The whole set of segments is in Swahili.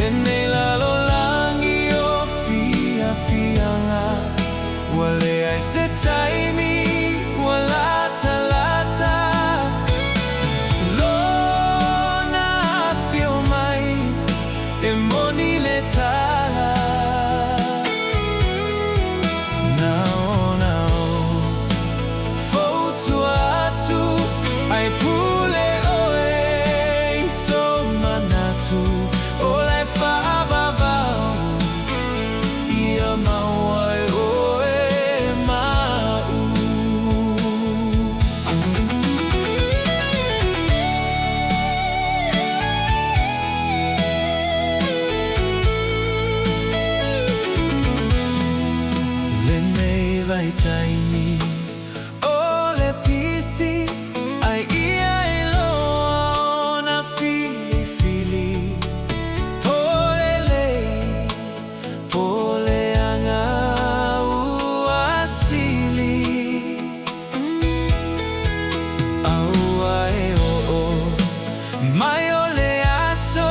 Lene lalo langi o fia fianga wale ai se taimi wala talata lona fio mai e moni le tala nao fotu atu ai pule oe so manatu olai fa'avavau ia mauai oe mau Lenei vai taimi ole pisi ai ia eloa ona fili fili polelei poleanga uasili aua e o mai ole aso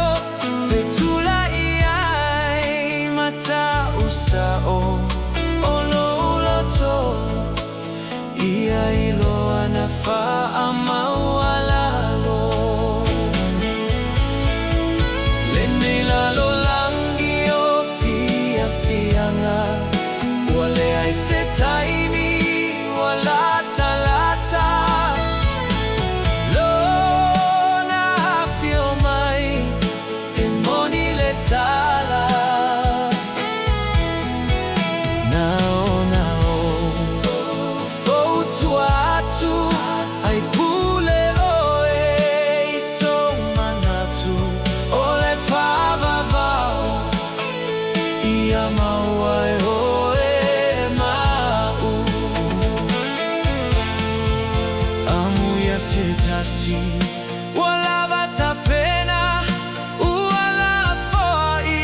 te tula iai mata usao ia iloa na fa'amaualalo Lenei lalo langi o fia fianga wale ai se taimi wala talata lona fio mai e moni le tala ai pule oe so manatu ole fa'avavau ia mauai oe mau amu ia se tasi wala vatapena uala fo'i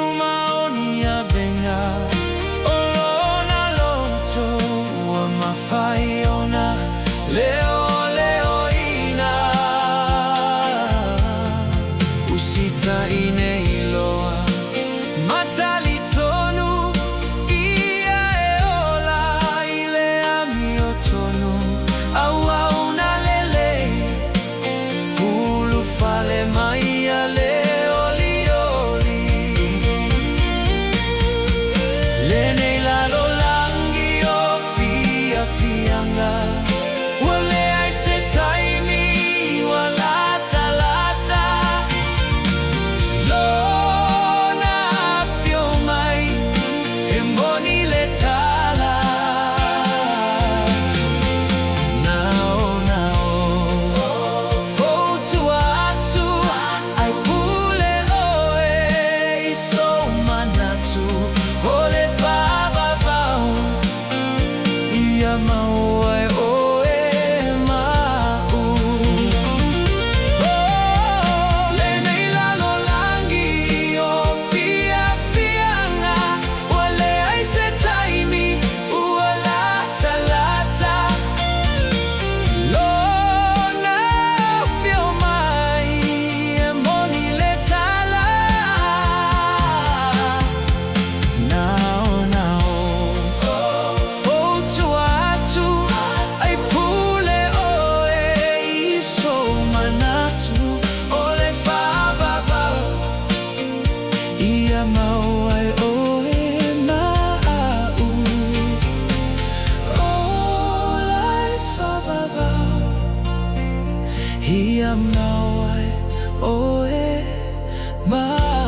umaoni a venga olona loto ua mawhai ona leo usita ine iloa matali tonu ia e ola ile ami o tonu aua una lele ulu fale mai a le oli oli Lenei lalo langi o fia fianga wale ai se taimi wala talata lona fio mai e moni le tala nao fotu atu ai pule oe so manatu ole fa'avavau ia mauai oe mau Lenei lalo langi o fia fianga wale ai se taimi uala talata lona fio mai e moni le tala nao fotu atu ai pule oe so manatu ole fa'avavau ia mauai oe mau olai fa'avavau ia mauai oe mau